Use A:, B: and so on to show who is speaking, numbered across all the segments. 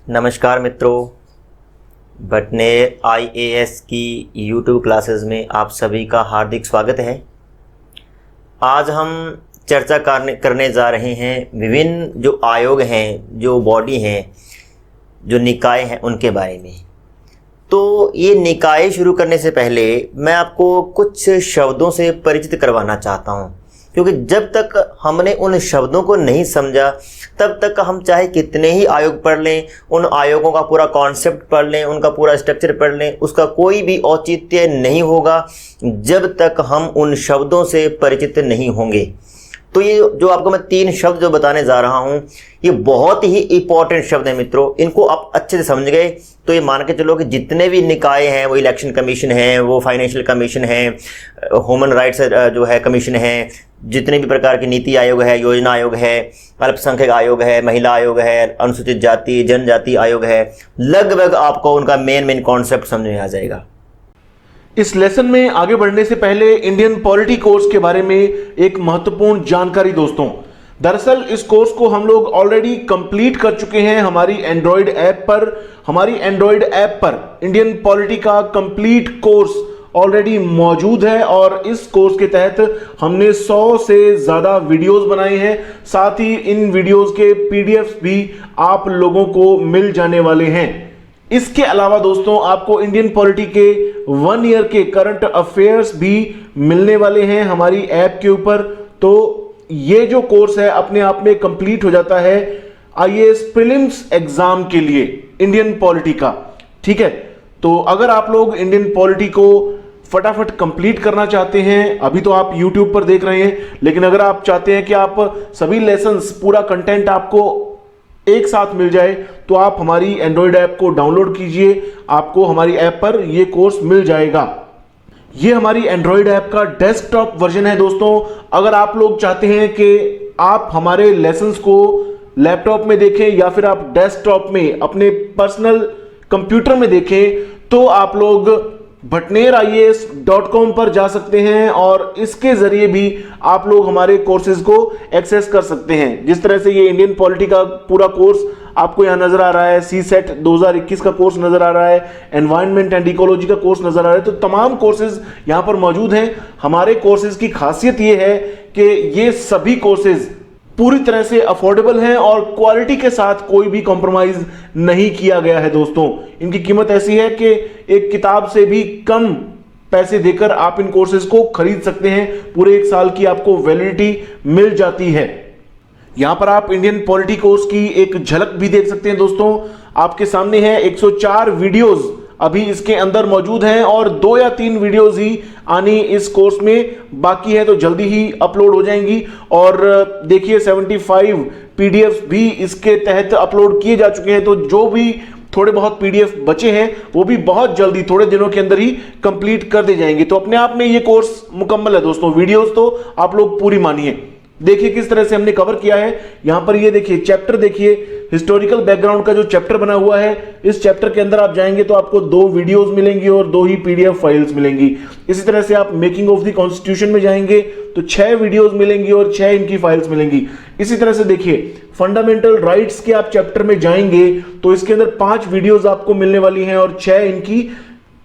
A: नमस्कार मित्रों, भटनेर आईएएस की यूट्यूब क्लासेस में आप सभी का हार्दिक स्वागत है। आज हम चर्चा करने जा रहे हैं विभिन्न जो आयोग हैं, जो बॉडी हैं, जो निकाय हैं, उनके बारे में। तो ये निकाय शुरू करने से पहले मैं आपको कुछ शब्दों से परिचित करवाना चाहता हूँ, क्योंकि जब तक हमने उन शब्दों को नहीं समझा तब तक हम चाहे कितने ही आयोग पढ़ लें, उन आयोगों का पूरा कॉन्सेप्ट पढ़ लें, उनका पूरा स्ट्रक्चर पढ़ लें, उसका कोई भी औचित्य नहीं होगा जब तक हम उन शब्दों से परिचित नहीं होंगे। तो ये जो आपको मैं 3 शब्द जो बताने जा रहा हूँ, ये बहुत ही इंपॉर्टेंट शब्द हैं मित्रों। इनको आप अच्छे से समझ गए तो ये मान के चलो कि जितने भी निकाय हैं, वो इलेक्शन कमीशन है, वो फाइनेंशियल कमीशन है, ह्यूमन राइट्स जो है कमीशन है, जितने भी प्रकार के नीति आयोग है, योजना आयोग है, अल्पसंख्यक आयोग है, महिला आयोग है, अनुसूचित जाति जनजाति आयोग है, लगभग आपको उनका मेन कॉन्सेप्ट समझ में आ जाएगा।
B: इस लेसन में आगे बढ़ने से पहले इंडियन पॉलिटी कोर्स के बारे में एक महत्वपूर्ण जानकारी दोस्तों। दरअसल इस कोर्स को हम लोग ऑलरेडी कंप्लीट कर चुके हैं हमारी एंड्रॉयड ऐप पर। हमारी एंड्रॉयड ऐप पर इंडियन पॉलिटी का कंप्लीट कोर्स ऑलरेडी मौजूद है और इस कोर्स के तहत हमने 100 से ज्यादा वीडियोस बनाए हैं। साथ ही इन वीडियोस के पीडीएफ्स भी आप लोगों को मिल जाने वाले हैं। इसके अलावा दोस्तों आपको इंडियन पॉलिटी के 1 ईयर के करंट अफेयर्स भी मिलने वाले हैं हमारी ऐप के ऊपर। तो ये जो कोर्स है अपने आप में कंप्लीट हो जाता है आईएएस प्रीलिम्स एग्जाम के लिए इंडियन पॉलिटी का। ठीक है, तो अगर आप लोग इंडियन पॉलिटी को फटाफट कंप्लीट करना चाहते हैं, अभी तो आप YouTube पर देख रहे हैं, लेकिन अगर आप चाहते हैं कि आप सभी लेसन्स, पूरा कंटेंट आपको एक साथ मिल जाए, तो आप हमारी एंड्रॉयड ऐप को डाउनलोड कीजिए। आपको हमारी ऐप पर यह कोर्स मिल जाएगा। ये हमारी एंड्रॉयड ऐप का डेस्कटॉप वर्जन है दोस्तों। अगर आप लोग चाहते हैं कि आप हमारे लेसन्स को लैपटॉप में देखें या फिर आप डेस्कटॉप में अपने पर्सनल कंप्यूटर में देखें, तो आप लोग bhatnerias.com पर जा सकते हैं और इसके जरिए भी आप लोग हमारे कोर्सेज को एक्सेस कर सकते हैं। जिस तरह से ये इंडियन पॉलिटी का पूरा कोर्स आपको यहां नजर आ रहा है, सीसेट 2021 का कोर्स नजर आ रहा है, एनवायरनमेंट एंड इकोलॉजी का कोर्स नजर आ रहा है, तो तमाम कोर्सेज यहां पर मौजूद हैं। हमारे कोर्सेज की खासियत ये है कि ये सभी कोर्सेज पूरी तरह से अफोर्डेबल हैं और क्वालिटी के साथ कोई भी कॉम्प्रोमाइज नहीं किया गया है दोस्तों। इनकी कीमत ऐसी है कि एक किताब से भी कम पैसे देकर आप इन कोर्सेज को खरीद सकते हैं। पूरे 1 साल की आपको वैलिडिटी मिल जाती है। यहां पर आप इंडियन पॉलिटी कोर्स की एक झलक भी देख सकते हैं दोस्तों। आपके सामने है 104 वीडियोस अभी इसके अंदर मौजूद हैं और 2 या 3 वीडियोस ही आनी इस कोर्स में बाकी है, तो जल्दी ही अपलोड हो जाएंगी। और देखिए 75 पीडीएफ भी इसके तहत अपलोड किए जा चुके हैं। तो जो भी थोड़े बहुत पीडीएफ बचे हैं वो भी बहुत जल्दी, थोड़े दिनों के अंदर ही कंप्लीट कर दिए जाएंगे। तो अपने आप में ये कोर्स मुकम्मल है दोस्तों। वीडियोस तो आप लोग पूरी मानिए। देखिए किस तरह से हमने कवर किया है। यहां पर ये देखिए चैप्टर, देखिए हिस्टोरिकल बैकग्राउंड का जो चैप्टर बना हुआ है, इस चैप्टर के अंदर आप जाएंगे तो आपको 2 वीडियोस मिलेंगी और 2 ही पीडीएफ फाइल्स मिलेंगी। इसी तरह से आप मेकिंग ऑफ द कॉन्स्टिट्यूशन में जाएंगे तो 6 वीडियोस मिलेंगी और 6 इनकी फाइल्स मिलेंगी। इसी तरह से देखिए फंडामेंटल राइट्स के आप चैप्टर में जाएंगे तो इसके अंदर 5 वीडियोस आपको मिलने वाली हैं और 6 इनकी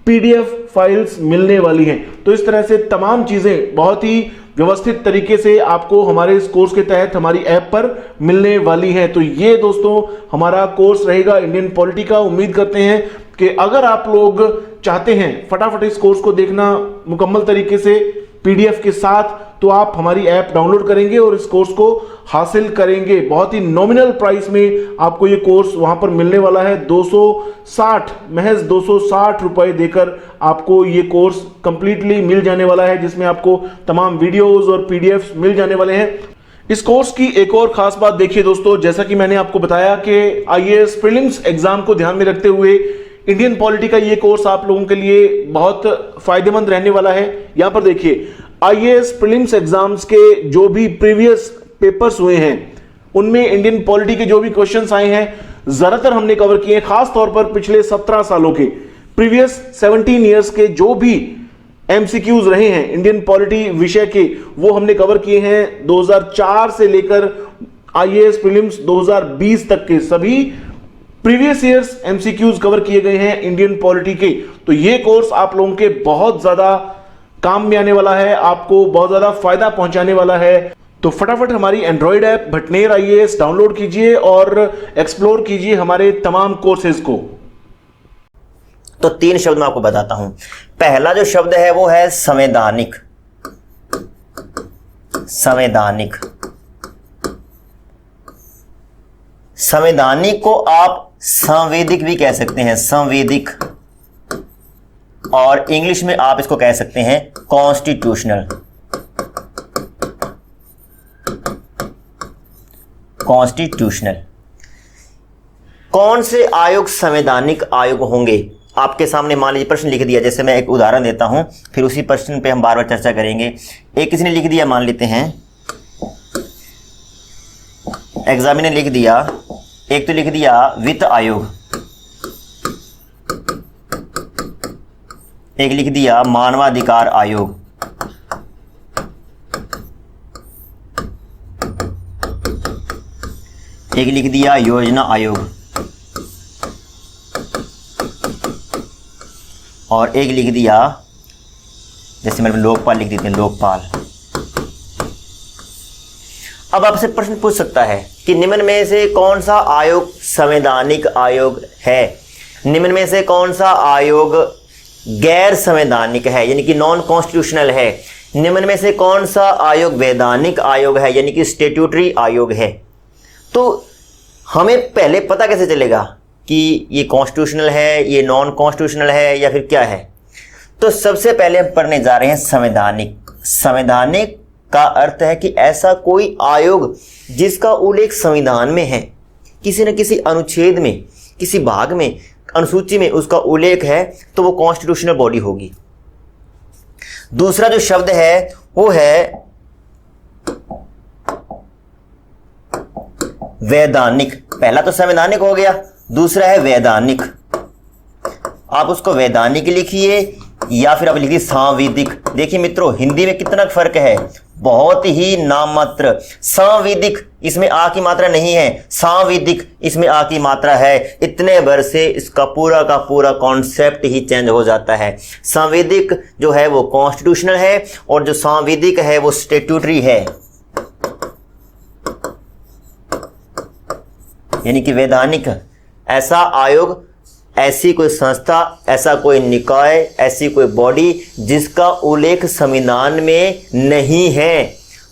B: पीडीएफ फाइल्स मिलने वाली हैं। तो इस तरह से तमाम चीजें बहुत ही व्यवस्थित तरीके से आपको हमारे इस कोर्स के तहत हमारी ऐप पर मिलने वाली है। तो ये दोस्तों हमारा कोर्स रहेगा इंडियन पॉलिटी का। उम्मीद करते हैं कि अगर आप लोग चाहते हैं फटाफट इस कोर्स को देखना मुकम्मल तरीके से पीडीएफ के साथ, तो आप हमारी ऐप डाउनलोड करेंगे और इस कोर्स को हासिल करेंगे। बहुत ही नॉमिनल प्राइस में आपको ये कोर्स वहां पर मिलने वाला है। 260, महज 260 रुपए देकर आपको ये कोर्स कंप्लीटली मिल जाने वाला है, जिसमें आपको तमाम वीडियोस और पीडीएफ मिल जाने वाले हैं। इस कोर्स की एक और खास बात देखिए दोस्तों, जैसा कि मैंने आपको बताया कि आईएएस प्रीलिम्स एग्जाम को ध्यान में रखते हुए इंडियन पॉलिटी का ये कोर्स आप लोगों के लिए बहुत फायदेमंद रहने वाला है। यहां पर देखिए आईएएस प्रीलिम्स एग्जाम्स के जो भी प्रीवियस पेपर्स हुए हैं उनमें इंडियन पॉलिटी के जो भी क्वेश्चंस आए हैं ज्यादातर हमने कवर किए हैं। खास तौर पर पिछले 17 सालों के, प्रीवियस 17 ईयर्स के जो भी एमसीक्यूज रहे हैं इंडियन पॉलिटी विषय के, वो हमने कवर किए हैं। 2004 से लेकर आईएएस प्रीलिम्स 2020 तक के सभी प्रीवियस ईयर्स एमसीक्यूज कवर किए गए हैं इंडियन पॉलिटी के। तो ये कोर्स आप लोगों के बहुत ज्यादा काम में आने वाला है, आपको बहुत ज्यादा फायदा पहुंचाने वाला है। तो फटाफट हमारी Android app Bhatner IAS download कीजिए और एक्सप्लोर कीजिए हमारे तमाम कोर्सेज को।
A: तो 3 शब्द मैं आपको बताता हूं। पहला जो शब्द है वो है संवैधानिक। संवैधानिक, संवैधानिक को आप संवैदिक भी कह सकते हैं, संवैदिक, और इंग्लिश में आप इसको कह सकते हैं कॉन्स्टिट्यूशनल। कॉन्स्टिट्यूशनल। कौन से आयोग संवैधानिक आयोग होंगे? आपके सामने मान लीजिए प्रश्न लिख दिया, जैसे मैं एक उदाहरण देता हूं, फिर उसी प्रश्न पे हम बार बार चर्चा करेंगे। एक किसी ने लिख दिया, मान लेते हैं एग्जामिनर ने लिख दिया, एक तो लिख दिया वित्त आयोग, एक लिख दिया मानवाधिकार आयोग, एक लिख दिया योजना आयोग, और एक लिख दिया, जैसे मैंने लोकपाल लिख देते हैं, लोकपाल। अब आपसे प्रश्न पूछ सकता है कि निम्न में से कौन सा आयोग संवैधानिक आयोग है, निम्न में से कौन सा आयोग गैर संवैधानिक है यानी कि नॉन कॉन्स्टिट्यूशनल है, निम्न में से कौन सा आयोग वैधानिक आयोग है यानी कि स्टेट्यूटरी आयोग है। तो हमें पहले पता कैसे चलेगा कि ये कॉन्स्टिट्यूशनल है, ये नॉन कॉन्स्टिट्यूशनल है, या फिर क्या है? तो सबसे पहले हम पढ़ने जा रहे हैं संवैधानिक। संवैधानिक का अर्थ है कि ऐसा कोई आयोग जिसका उल्लेख संविधान में है, किसी न किसी अनुच्छेद में, किसी भाग में, अनुसूची में उसका उल्लेख है, तो वो कॉन्स्टिट्यूशनल बॉडी होगी। दूसरा जो शब्द है वो है वैधानिक। पहला तो संवैधानिक हो गया, दूसरा है वैधानिक। आप उसको वैधानिक लिखिए या फिर आप लिखिए सांविधिक। देखिए मित्रों, हिंदी में कितना फर्क है, बहुत ही नाममात्र। सांविधिक इसमें आ की मात्रा नहीं है, सांविधिक इसमें आ की मात्रा है। इतने भर से इसका पूरा का पूरा कॉन्सेप्ट ही चेंज हो जाता है। सांविधिक जो है वो कॉन्स्टिट्यूशनल है और जो सांविधिक है वो स्टेट्यूटरी है, यानी कि वैधानिक। ऐसा आयोग, ऐसी कोई संस्था, ऐसा कोई निकाय, ऐसी कोई बॉडी जिसका उल्लेख संविधान में नहीं है,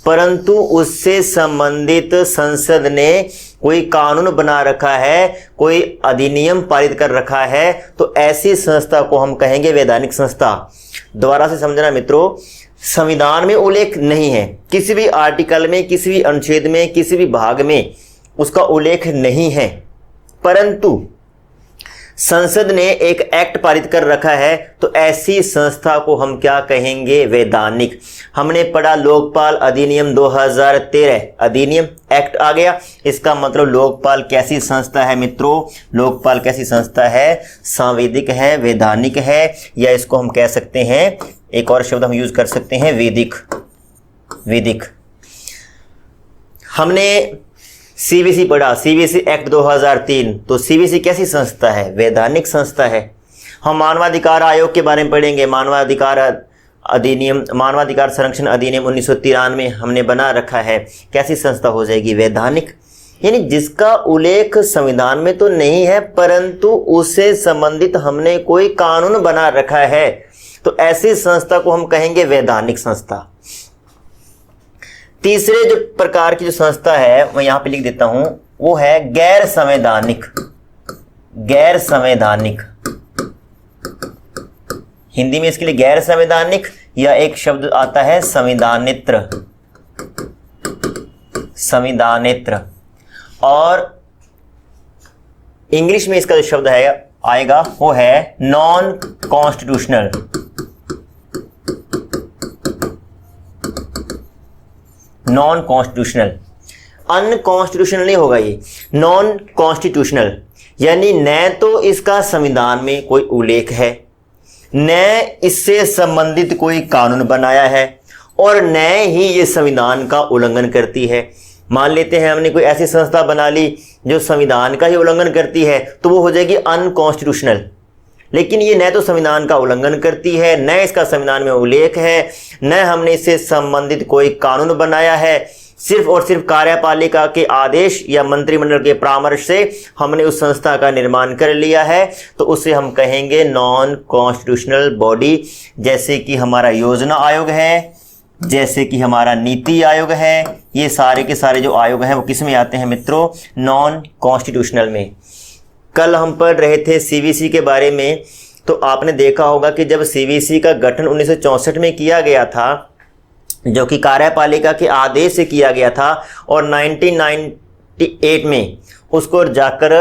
A: परंतु उससे संबंधित संसद ने कोई कानून बना रखा है, कोई अधिनियम पारित कर रखा है, तो ऐसी संस्था को हम कहेंगे वैधानिक संस्था। दोबारा से समझना मित्रों, संविधान में उल्लेख नहीं है, किसी भी आर्टिकल में, किसी भी अनुच्छेद में, किसी भी भाग में उसका उल्लेख नहीं है, परंतु संसद ने एक एक्ट पारित कर रखा है, तो ऐसी संस्था को हम क्या कहेंगे? वैधानिक। हमने पढ़ा लोकपाल अधिनियम 2013, अधिनियम एक्ट आ गया, इसका मतलब लोकपाल कैसी संस्था है मित्रों? लोकपाल कैसी संस्था है? सांविधिक है, वैधानिक है, या इसको हम कह सकते हैं, एक और शब्द हम यूज कर सकते हैं, वैदिक। वैदिक। हमने सीबीसी पढ़ा, सीबीसी एक्ट 2003, तो सीबीसी कैसी संस्था है? वैधानिक संस्था है। हम मानवाधिकार आयोग के बारे में पढ़ेंगे, मानवाधिकार अधिनियम, मानवाधिकार संरक्षण अधिनियम 1993 हमने बना रखा है, कैसी संस्था हो जाएगी? वैधानिक। यानी जिसका उल्लेख संविधान में तो नहीं है, परंतु उससे संबंधित हमने कोई कानून बना रखा है, तो ऐसी संस्था को हम कहेंगे वैधानिक संस्था। तीसरे जो प्रकार की जो संस्था है मैं यहां पे लिख देता हूं, वो है गैर संवैधानिक। गैर संवैधानिक, हिंदी में इसके लिए गैर संवैधानिक या एक शब्द आता है संविधानित्र। संविधानित्र। और इंग्लिश में इसका जो शब्द है आएगा वो है non constitutional. Non constitutional, unconstitutional नहीं होगा, ये नॉन कॉन्स्टिट्यूशनल, यानी न तो इसका संविधान में कोई उल्लेख है, न इससे संबंधित कोई कानून बनाया है, और न ही ये संविधान का उल्लंघन करती है। मान लेते हैं हमने कोई ऐसी संस्था बना ली जो संविधान का ही उल्लंघन करती है, तो वो हो जाएगी अनकॉन्स्टिट्यूशनल। लेकिन ये न तो संविधान का उल्लंघन करती है, न इसका संविधान में उल्लेख है, न हमने इससे संबंधित कोई कानून बनाया है, सिर्फ और सिर्फ कार्यपालिका के आदेश या मंत्रिमंडल के परामर्श से हमने उस संस्था का निर्माण कर लिया है, तो उसे हम कहेंगे नॉन कॉन्स्टिट्यूशनल बॉडी। जैसे कि हमारा योजना आयोग है, जैसे कि हमारा नीति आयोग है, ये सारे के सारे जो आयोग हैं वो किस में आते हैं मित्रों? नॉन कॉन्स्टिट्यूशनल में। कल हम पढ़ रहे थे सीवीसी के बारे में, तो आपने देखा होगा कि जब सीवीसी का गठन 1964 में किया गया था, जो कि कार्यपालिका के आदेश से किया गया था, और 1998 में उसको जाकर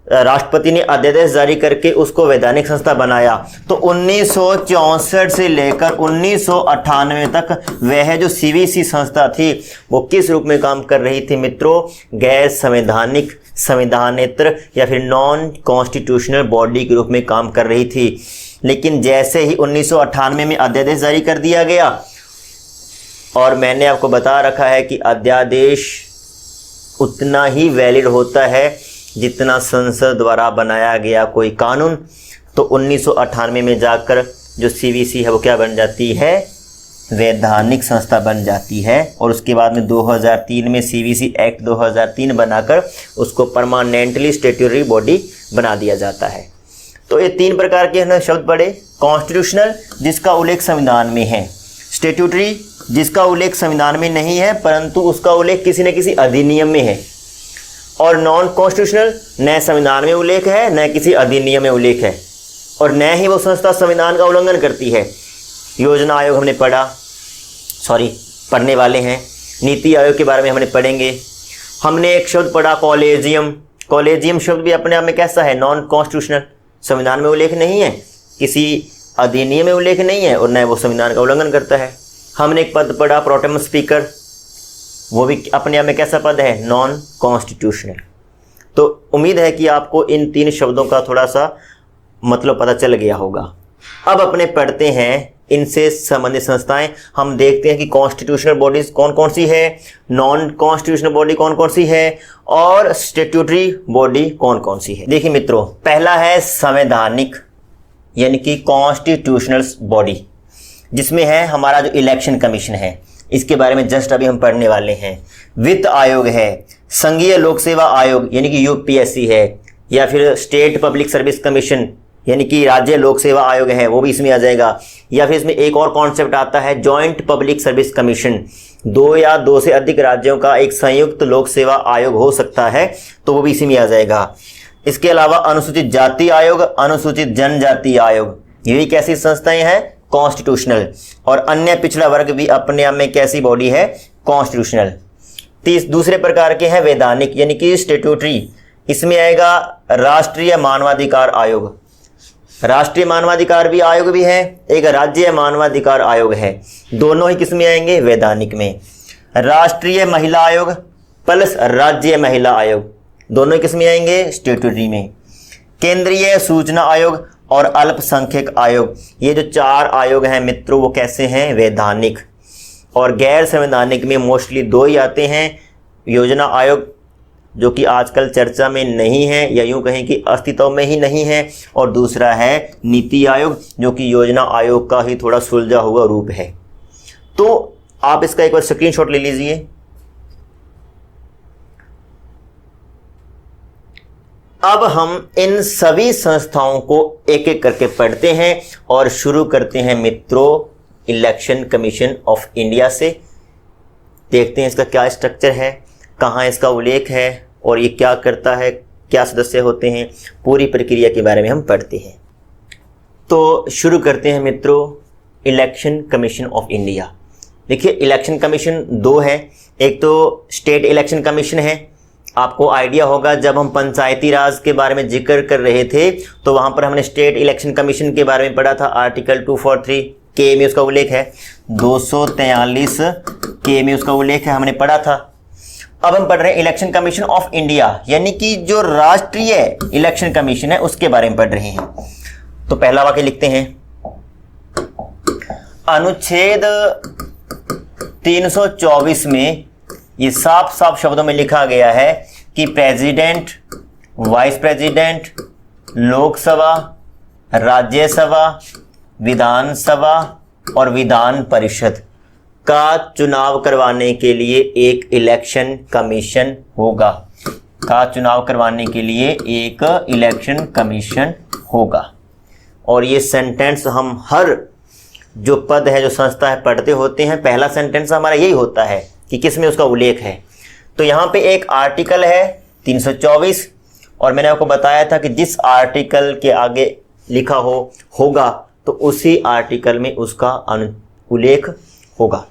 A: राष्ट्रपति ने अध्यादेश जारी करके उसको वैधानिक संस्था बनाया। तो 1964 से लेकर 1998 तक वह जो सीवीसी संस्था थी वो किस रूप में काम कर रही थी मित्रों? गैर संवैधानिक, संविधानेतर या फिर नॉन कॉन्स्टिट्यूशनल बॉडी के रूप में काम कर रही थी। लेकिन जैसे ही 1998 में अध्यादेश जारी कर दिया गया, और मैंने आपको बता रखा है कि अध्यादेश उतना ही वैलिड होता है जितना संसद द्वारा बनाया गया कोई कानून, तो 1998 में जाकर जो सीवीसी है वो क्या बन जाती है? वैधानिक संस्था बन जाती है। और उसके बाद में 2003 में सीवीसी एक्ट 2003 बनाकर उसको परमानेंटली स्टैट्यूटरी बॉडी बना दिया जाता है। तो ये तीन प्रकार के हमने शब्द पढ़े। कॉन्स्टिट्यूशनल जिसका उल्लेख संविधान में है, स्टैट्यूटरी जिसका उल्लेख संविधान में नहीं है परंतु उसका उल्लेख किसी न किसी अधिनियम में है, और नॉन कॉन्स्टिट्यूशनल न संविधान में उल्लेख है न किसी अधिनियम में उल्लेख है, और न ही वो संस्था संविधान का उल्लंघन करती है। योजना आयोग हमने पढ़ने वाले हैं। नीति आयोग के बारे में हमने पढ़ेंगे। हमने एक शब्द पढ़ा कॉलेजियम। कॉलेजियम शब्द भी अपने आप में कैसा है? नॉन कॉन्स्टिट्यूशनल, संविधान में उल्लेख नहीं है, किसी अधिनियम में उल्लेख नहीं है, और न वो संविधान का उल्लंघन करता है। हमने एक पद पढ़ा प्रोटेम स्पीकर, वो भी अपने आप में कैसा पद है? Non constitutional. तो उम्मीद है कि आपको इन तीन शब्दों का थोड़ा सा मतलब पता चल गया होगा। अब अपने पढ़ते हैं इनसे संबंधित संस्थाएं। हम देखते हैं कि कॉन्स्टिट्यूशनल बॉडीज कौन कौन सी है, नॉन कॉन्स्टिट्यूशनल बॉडी कौन कौन सी है, और स्टैट्यूटरी बॉडी कौन कौन सी है। देखिए मित्रों, पहला है संवैधानिक यानी कि कॉन्स्टिट्यूशनल बॉडी, जिसमें है हमारा जो इलेक्शन कमीशन है, इसके बारे में जस्ट अभी हम पढ़ने वाले हैं। वित्त आयोग है, संघीय लोक सेवा आयोग यानी कि यूपीएससी है, या फिर स्टेट पब्लिक सर्विस कमीशन यानी कि राज्य लोक सेवा आयोग है, वो भी इसमें आ जाएगा। या फिर इसमें एक और कॉन्सेप्ट आता है जॉइंट पब्लिक सर्विस कमीशन, 2 या 2 से अधिक राज्यों का एक संयुक्त लोक सेवा आयोग हो सकता है, तो वो भी इसी में आ जाएगा। इसके अलावा अनुसूचित जाति आयोग, अनुसूचित जनजाति आयोग, ये भी कैसी संस्थाएं हैं? कॉन्स्टिट्यूशनल। और अन्य पिछड़ा वर्ग भी अपने आप में कैसी बॉडी है? कॉन्स्टिट्यूशनल। दूसरे प्रकार के हैं वैधानिक यानी कि स्टैट्यूटरी। इसमें आएगा राष्ट्रीय मानवाधिकार आयोग, राष्ट्रीय मानवाधिकार भी आयोग भी है, एक राज्य मानवाधिकार आयोग है, दोनों ही किस में आएंगे? वैधानिक में। राष्ट्रीय महिला आयोग प्लस राज्य महिला आयोग, दोनों ही किस में आएंगे? स्टैट्यूटरी में। केंद्रीय सूचना आयोग और अल्पसंख्यक आयोग, ये जो 4 आयोग हैं मित्रों, वो कैसे हैं? वैधानिक। और गैर संवैधानिक में मोस्टली 2 ही आते हैं, योजना आयोग जो कि आजकल चर्चा में नहीं है, या यूं कहें कि अस्तित्व में ही नहीं है, और दूसरा है नीति आयोग जो कि योजना आयोग का ही थोड़ा सुलझा हुआ रूप है। तो आप इसका एक बार स्क्रीनशॉट ले लीजिए। अब हम इन सभी संस्थाओं को एक एक करके पढ़ते हैं और शुरू करते हैं मित्रों इलेक्शन कमीशन ऑफ इंडिया से। देखते हैं इसका क्या स्ट्रक्चर है, कहाँ इसका उल्लेख है, और ये क्या करता है, क्या सदस्य होते हैं, पूरी प्रक्रिया के बारे में हम पढ़ते हैं। तो शुरू करते हैं मित्रों इलेक्शन कमीशन ऑफ इंडिया। देखिए इलेक्शन कमीशन 2 है, एक तो स्टेट इलेक्शन कमीशन है। आपको आइडिया होगा जब हम पंचायती राज के बारे में जिक्र कर रहे थे तो वहाँ पर हमने स्टेट इलेक्शन कमीशन के बारे में पढ़ा था। आर्टिकल 243 के में उसका उल्लेख है, 243 के में उसका उल्लेख है, हमने पढ़ा था। अब हम पढ़ रहे हैं इलेक्शन कमीशन ऑफ इंडिया यानी कि जो राष्ट्रीय इलेक्शन कमीशन है उसके बारे में पढ़ रहे हैं। तो पहला वाक्य लिखते हैं, अनुच्छेद 324 में ये साफ साफ शब्दों में लिखा गया है कि president, vice president, Lok Sabha, Rajya Sabha, Vidhan Sabha और विधान परिषद का चुनाव करवाने के लिए एक इलेक्शन कमीशन होगा। का चुनाव करवाने के लिए एक इलेक्शन कमीशन होगा। और ये सेंटेंस हम हर जो पद है, जो संस्था है, पढ़ते होते हैं। पहला सेंटेंस हमारा यही होता है कि किसमें उसका उल्लेख है। तो यहाँ पे एक आर्टिकल है 324, और मैंने आपको बताया था कि जिस आर्टिकल के आगे लिखा होगा तो उसी आर्टिकल में उसका उल्लेख होगा।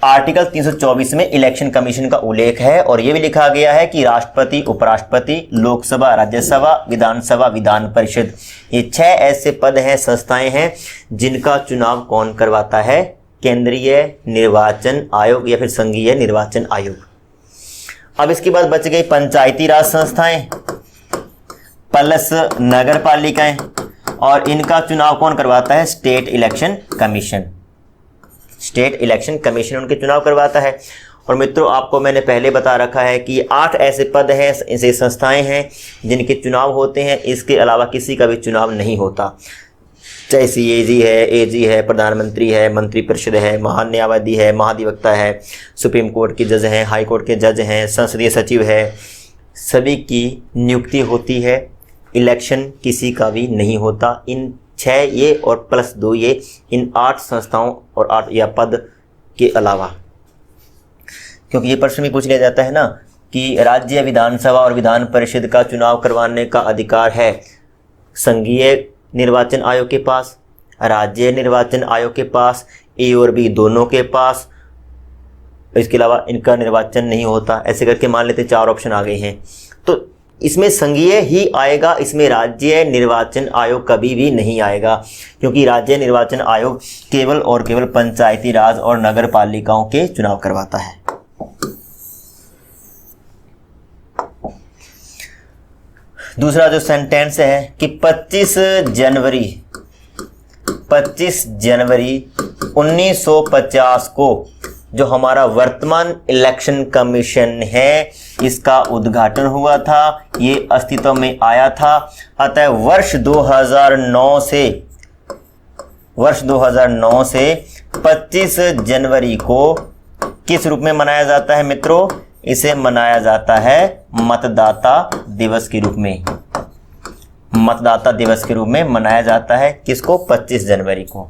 A: आर्टिकल 324 में इलेक्शन कमीशन का उल्लेख है और यह भी लिखा गया है कि राष्ट्रपति, उपराष्ट्रपति, लोकसभा, राज्यसभा, विधानसभा, विधान परिषद, ये 6 ऐसे पद हैं, संस्थाएं हैं जिनका चुनाव कौन करवाता है? केंद्रीय निर्वाचन आयोग या फिर संघीय निर्वाचन आयोग। अब इसके बाद बच गई पंचायती राज संस्थाएं प्लस नगर पालिकाएं, और इनका चुनाव कौन करवाता है? State election commission. State election commission उनके चुनाव करवाता है। और मित्रों, आपको मैंने पहले बता रखा है कि 8 ऐसे पद हैं, ऐसे संस्थाएं हैं जिनके चुनाव होते हैं। इसके अलावा किसी का भी चुनाव नहीं होता, चाहे CAG है, AG है, प्रधानमंत्री है, मंत्रिपरिषद है, महान्यायवादी है, महाधिवक्ता है, सुप्रीम कोर्ट के जज हैं, हाई कोर्ट के जज हैं, संसदीय सचिव है, सभी की नियुक्ति होती है। इलेक्शन किसी का भी नहीं होता। इन 6 ये और प्लस 2 ये, इन 8 संस्थाओं और 8 या पद के अलावा। क्योंकि ये प्रश्न भी पूछ लिया जाता है ना कि राज्य विधानसभा और विधान परिषद का चुनाव करवाने का अधिकार है संघीय निर्वाचन आयोग के पास, राज्य निर्वाचन आयोग के पास, A और B दोनों के पास। इसके अलावा इनका निर्वाचन नहीं होता। ऐसे करके मान लेते 4 ऑप्शन आ गए हैं, तो इसमें संघीय ही आएगा, इसमें राज्य निर्वाचन आयोग कभी भी नहीं आएगा, क्योंकि राज्य निर्वाचन आयोग केवल और केवल पंचायती राज और नगर पालिकाओं के चुनाव करवाता है। दूसरा जो सेंटेंस है कि 25 जनवरी 1950 को जो हमारा वर्तमान इलेक्शन कमीशन है, इसका उद्घाटन हुआ था, ये अस्तित्व में आया था। अतः वर्ष 2009 से 25 जनवरी को किस रूप में मनाया जाता है मित्रों? इसे मनाया जाता है मतदाता दिवस के रूप में। मतदाता दिवस के रूप में मनाया जाता है। किसको? 25 जनवरी को।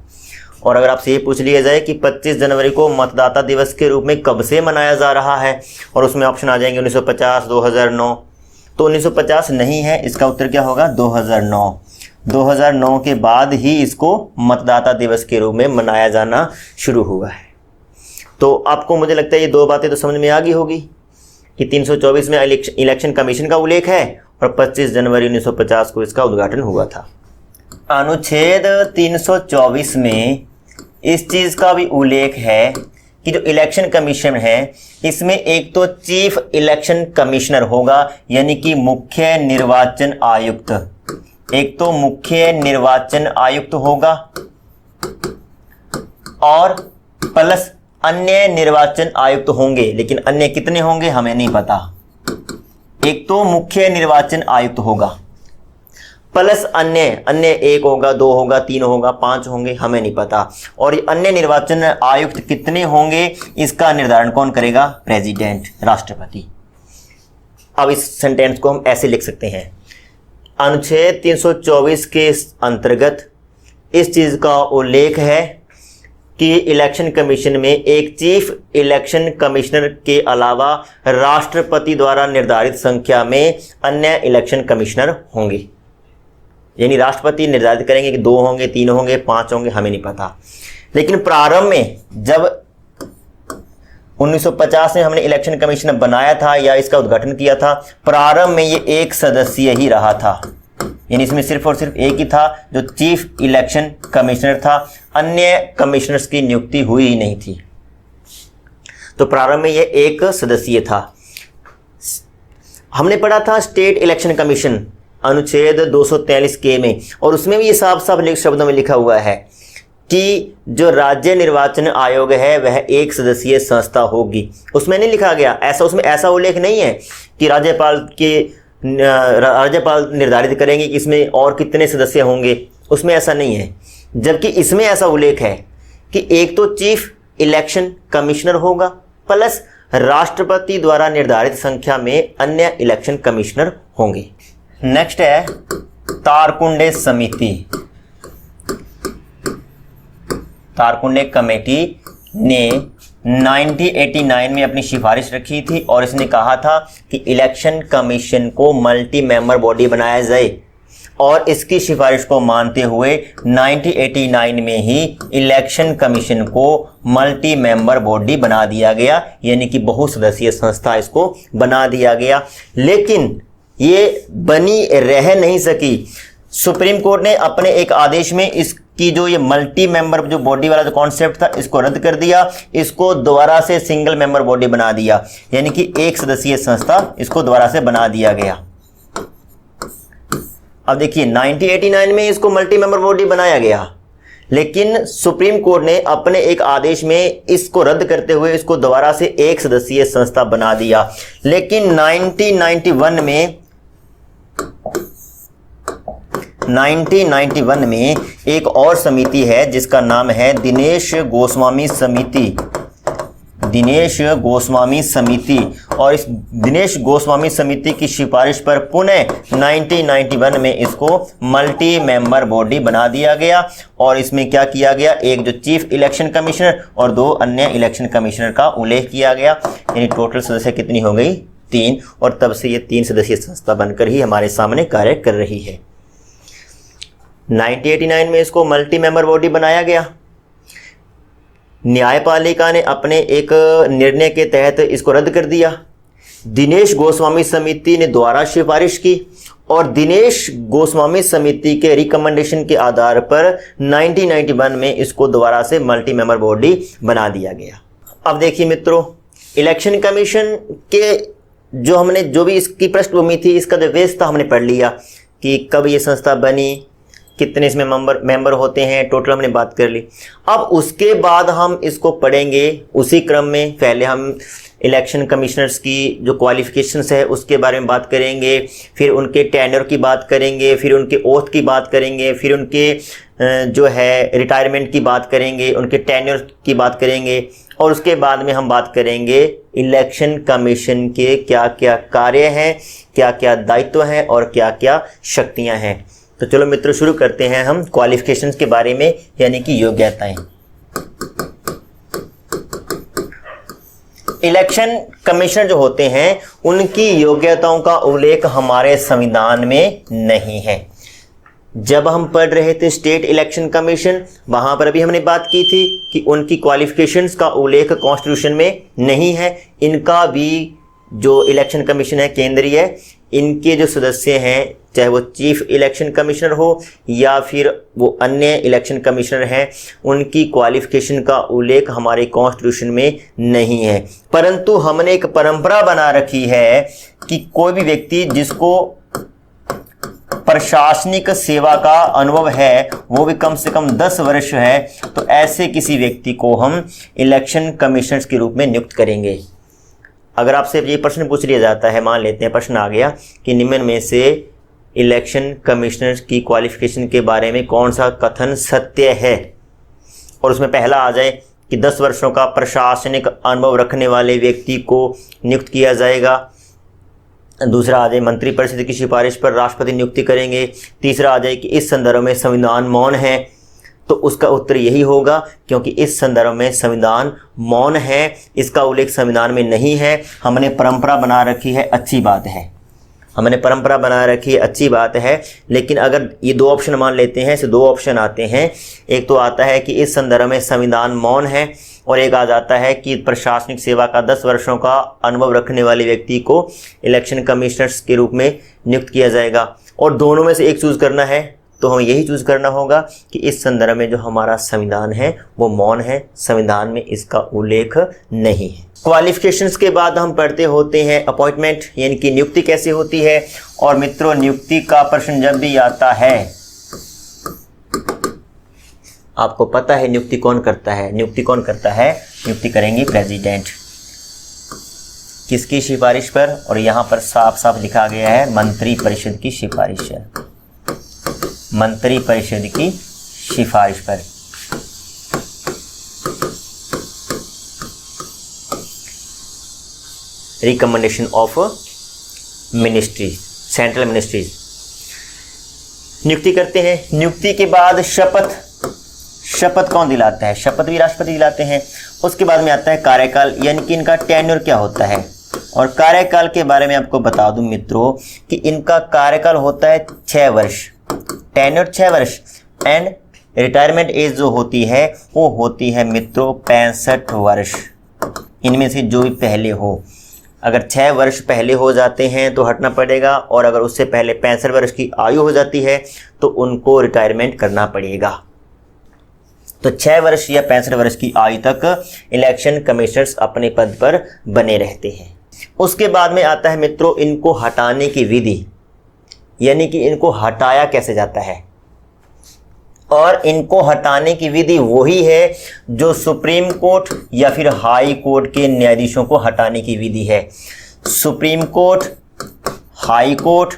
A: और अगर आपसे ये पूछ लिया जाए कि 25 जनवरी को मतदाता दिवस के रूप में कब से मनाया जा रहा है, और उसमें ऑप्शन आ जाएंगे 1950, 2009, तो 1950 नहीं है, इसका उत्तर क्या होगा? 2009। 2009 के बाद ही इसको मतदाता दिवस के रूप में मनाया जाना शुरू हुआ है। तो आपको, मुझे लगता है ये 2 बातें तो समझ में आ गई होगी कि 324 में इलेक्शन कमीशन का उल्लेख है और 25 जनवरी 1950 को इसका उद्घाटन हुआ था। अनुच्छेद 324 में इस चीज़ का भी उल्लेख है कि जो इलेक्शन कमीशन है, इसमें एक तो चीफ इलेक्शन कमिश्नर होगा, यानी कि मुख्य निर्वाचन आयुक्त। एक तो मुख्य निर्वाचन आयुक्त होगा और प्लस अन्य निर्वाचन आयुक्त होंगे, लेकिन अन्य कितने होंगे हमें नहीं पता। एक तो मुख्य निर्वाचन आयुक्त होगा प्लस अन्य 1 होगा, 2 होगा, 3 होगा, 5 होंगे, हमें नहीं पता। और अन्य निर्वाचन आयुक्त कितने होंगे इसका निर्धारण कौन करेगा? प्रेसिडेंट, राष्ट्रपति। अब इस सेंटेंस को हम ऐसे लिख सकते हैं, अनुच्छेद 324 के अंतर्गत इस चीज का उल्लेख है कि इलेक्शन कमीशन में एक चीफ इलेक्शन कमिश्नर के अलावा राष्ट्रपति द्वारा निर्धारित संख्या में अन्य इलेक्शन कमिश्नर होंगे। यानी राष्ट्रपति निर्धारित करेंगे कि 2 होंगे, 3 होंगे, 5 होंगे, हमें नहीं पता। लेकिन प्रारंभ में जब 1950 में हमने इलेक्शन कमीशन बनाया था या इसका उद्घाटन किया था, प्रारंभ में ये 1 सदस्यीय ही रहा था। यानी इसमें सिर्फ और सिर्फ एक ही था जो चीफ इलेक्शन कमिश्नर था, अन्य कमिश्नर्स की नियुक्ति हुई ही नहीं थी। तो प्रारंभ में ये 1 सदस्यीय था। हमने पढ़ा था स्टेट इलेक्शन कमीशन अनुच्छेद 243 के में, और उसमें भी ये साफ साफ शब्दों में लिखा हुआ है कि जो राज्य निर्वाचन आयोग है वह एक सदस्यीय संस्था होगी। उसमें नहीं लिखा गया ऐसा, उसमें ऐसा उल्लेख नहीं है कि राज्यपाल निर्धारित करेंगे कि इसमें और कितने सदस्य होंगे, उसमें ऐसा नहीं है। जबकि इसमें ऐसा उल्लेख है कि एक तो चीफ इलेक्शन कमिश्नर होगा प्लस राष्ट्रपति द्वारा निर्धारित संख्या में अन्य इलेक्शन कमिश्नर होंगे। नेक्स्ट है तारकुंडे समिति। तारकुंडे कमेटी ने 1989 में अपनी सिफारिश रखी थी और इसने कहा था कि इलेक्शन कमीशन को मल्टी मेंबर बॉडी बनाया जाए, और इसकी सिफारिश को मानते हुए 1989 में ही इलेक्शन कमीशन को मल्टी मेंबर बॉडी बना दिया गया, यानी कि बहुसदस्यीय संस्था इसको बना दिया गया। लेकिन ये बनी रह नहीं सकी। सुप्रीम कोर्ट ने अपने एक आदेश में इसकी जो ये मल्टी मेंबर जो बॉडी वाला जो कॉन्सेप्ट था इसको रद्द कर दिया, इसको दोबारा से सिंगल मेंबर बॉडी बना दिया, यानी कि एक सदस्यीय संस्था इसको दोबारा से बना दिया गया। अब देखिए 1989 में इसको मल्टी मेंबर बॉडी बनाया गया, लेकिन सुप्रीम कोर्ट ने अपने एक आदेश में इसको रद्द करते हुए इसको दोबारा से एक सदस्यीय संस्था बना दिया। लेकिन 1991 में एक और समिति है जिसका नाम है दिनेश गोस्वामी समिति। दिनेश गोस्वामी समिति, और इस दिनेश गोस्वामी समिति की सिफारिश पर पुनः 1991 में इसको मल्टी मेंबर बॉडी बना दिया गया, और इसमें क्या किया गया, एक जो चीफ इलेक्शन कमिश्नर और 2 अन्य इलेक्शन कमिश्नर का उल्लेख किया गया, यानी टोटल सदस्य कितनी हो गई 3, और तब से ये 3 सदस्यीय संस्था बनकर ही हमारे सामने कार्य कर रही है। 1989 में इसको मल्टी मेंबर बॉडी बनाया गया। न्यायपालिका ने अपने एक निर्णय के तहत इसको रद्द कर दिया। दिनेश गोस्वामी समिति ने दोबारा सिफारिश की और दिनेश गोस्वामी समिति के रिकमेंडेशन के आधार पर 1991 में इसको दोबारा से मल्टी मेंबर बॉडी बना दिया गया। अब देखिए मित्रों, इलेक्शन कमीशन के जो भी इसकी पृष्ठभूमि थी, इसका जो बेस था हमने पढ़ लिया कि कब ये संस्था बनी, कितने इसमें मेंबर होते हैं, टोटल हमने बात कर ली। अब उसके बाद हम इसको पढ़ेंगे उसी क्रम में। पहले हम इलेक्शन कमिश्नर्स की जो क्वालिफिकेशंस है उसके बारे में बात करेंगे, फिर उनके टेन्योर की बात करेंगे, फिर उनके ओथ की बात करेंगे, फिर उनके जो है रिटायरमेंट की बात करेंगे, उनके टेन्योर की बात करेंगे, और उसके बाद में हम बात करेंगे इलेक्शन कमीशन के क्या क्या कार्य हैं, क्या क्या दायित्व हैं और क्या क्या शक्तियां हैं। तो चलो मित्रों शुरू करते हैं हम क्वालिफिकेशंस के बारे में, यानी कि योग्यताएं। इलेक्शन कमिश्नर जो होते हैं उनकी योग्यताओं का उल्लेख हमारे संविधान में नहीं है। जब हम पढ़ रहे थे स्टेट इलेक्शन कमीशन, वहां पर भी हमने बात की थी कि उनकी क्वालिफिकेशंस का उल्लेख कॉन्स्टिट्यूशन में नहीं है। इनका भी जो इलेक्शन कमीशन है केंद्रीय, इनके जो सदस्य हैं, चाहे वो चीफ इलेक्शन कमिश्नर हो या फिर वो अन्य इलेक्शन कमिश्नर हैं, उनकी क्वालिफिकेशन का उल्लेख हमारे कॉन्स्टिट्यूशन में नहीं है। परंतु हमने एक परंपरा बना रखी है कि कोई भी व्यक्ति जिसको प्रशासनिक सेवा का अनुभव है, वो भी कम से कम 10 वर्ष है, तो ऐसे किसी व्यक्ति को हम इलेक्शन कमिश्नर्स के रूप में नियुक्त करेंगे। अगर आपसे ये प्रश्न पूछ लिया जाता है, मान लेते हैं प्रश्न आ गया कि निम्न में से इलेक्शन कमिश्नर की क्वालिफिकेशन के बारे में कौन सा कथन सत्य है, और उसमें पहला आ जाए कि 10 वर्षों का प्रशासनिक अनुभव रखने वाले व्यक्ति को नियुक्त किया जाएगा, दूसरा आ जाए मंत्रिपरिषद की सिफारिश पर राष्ट्रपति नियुक्ति करेंगे, तीसरा आ जाए कि इस संदर्भ में संविधान मौन है, तो उसका उत्तर यही होगा क्योंकि इस संदर्भ में संविधान मौन है, इसका उल्लेख संविधान में नहीं है। हमने परंपरा बना रखी है, अच्छी बात है, हमने परंपरा बना रखी है, अच्छी बात है। लेकिन अगर ये 2 ऑप्शन मान लेते हैं, ऐसे 2 ऑप्शन आते हैं, एक तो आता है कि इस संदर्भ में संविधान मौन है, और एक आ जाता है कि प्रशासनिक सेवा का 10 वर्षों का अनुभव रखने वाले व्यक्ति को इलेक्शन कमिश्नर्स के रूप में नियुक्त किया जाएगा, और दोनों में से एक चूज करना है, तो हमें यही चूज करना होगा कि इस संदर्भ में जो हमारा संविधान है वो मौन है, संविधान में इसका उल्लेख नहीं है। क्वालिफिकेशंस के बाद हम पढ़ते होते हैं अपॉइंटमेंट, यानी कि नियुक्ति कैसे होती है। और मित्रों, नियुक्ति का प्रश्न जब भी आता है आपको पता है नियुक्ति कौन करता है? नियुक्ति कौन करता है? नियुक्ति करेंगे प्रेसिडेंट। किसकी सिफारिश पर? और यहाँ पर साफ साफ लिखा गया है मंत्री परिषद की सिफारिश है, मंत्री परिषद की सिफारिश पर। Recommendation of ministry, central ministries. नियुक्ति करते हैं। नियुक्ति के बाद शपथ, शपथ कौन दिलाता है? शपथ भी राष्ट्रपति दिलाते हैं। उसके बाद में आता है कार्यकाल, यानी कि इनका टेन्योर क्या होता है। और कार्यकाल के बारे में आपको बता दूं मित्रों कि इनका कार्यकाल होता है 6 वर्ष, टेन्योर 6 वर्ष। एंड रिटायरमेंट एज जो होती है वो होती है मित्रों 65 वर्ष। इनमें से जो भी पहले हो, अगर 6 वर्ष पहले हो जाते हैं तो हटना पड़ेगा, और अगर उससे पहले 65 वर्ष की आयु हो जाती है तो उनको रिटायरमेंट करना पड़ेगा। तो 6 वर्ष या 65 वर्ष की आयु तक इलेक्शन कमिश्नर्स अपने पद पर बने रहते हैं। उसके बाद में आता है मित्रों इनको हटाने की विधि, यानी कि इनको हटाया कैसे जाता है। और इनको हटाने की विधि वही है जो सुप्रीम कोर्ट या फिर हाई कोर्ट के न्यायाधीशों को हटाने की विधि है। Supreme court, high court,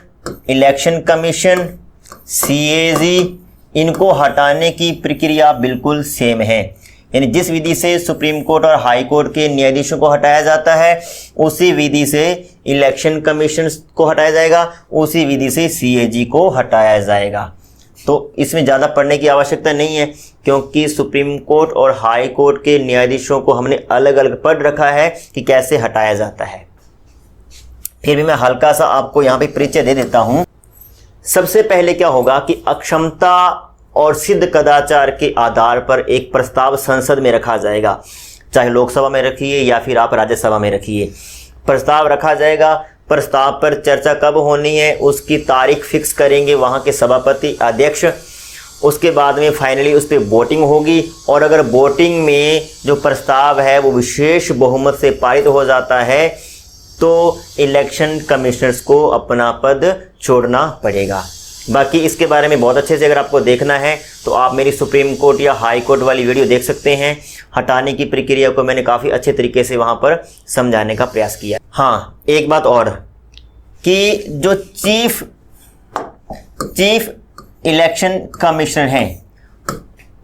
A: election commission, CAG, इनको हटाने की प्रक्रिया बिल्कुल सेम है। यानी जिस विधि से सुप्रीम कोर्ट और हाई कोर्ट के न्यायाधीशों को हटाया जाता है उसी विधि से इलेक्शन कमीशन को हटाया जाएगा, उसी विधि से सीएजी को हटाया जाएगा। तो इसमें ज़्यादा पढ़ने की आवश्यकता नहीं है, क्योंकि सुप्रीम कोर्ट और हाई कोर्ट के न्यायाधीशों को हमने अलग अलग पढ़ रखा है कि कैसे हटाया जाता है। फिर भी मैं हल्का सा आपको यहाँ पे परिचय दे देता हूँ। सबसे पहले क्या होगा कि अक्षमता और सिद्ध कदाचार के आधार पर एक प्रस्ताव संसद में रखा जाएगा, चाहे लोकसभा में रखिए या फिर आप राज्यसभा में रखिए। प्रस्ताव रखा जाएगा, प्रस्ताव पर चर्चा कब होनी है उसकी तारीख फिक्स करेंगे वहाँ के सभापति, अध्यक्ष। उसके बाद में फाइनली उस पर वोटिंग होगी, और अगर वोटिंग में जो प्रस्ताव है वो विशेष बहुमत से पारित हो जाता है तो इलेक्शन कमिश्नर्स को अपना पद छोड़ना पड़ेगा। बाकी इसके बारे में बहुत अच्छे से अगर आपको देखना है तो आप मेरी सुप्रीम कोर्ट या हाई कोर्ट वाली वीडियो देख सकते हैं। हटाने की प्रक्रिया को मैंने काफ़ी अच्छे तरीके से वहाँ पर समझाने का प्रयास किया। हाँ, एक बात और कि जो चीफ इलेक्शन कमिश्नर हैं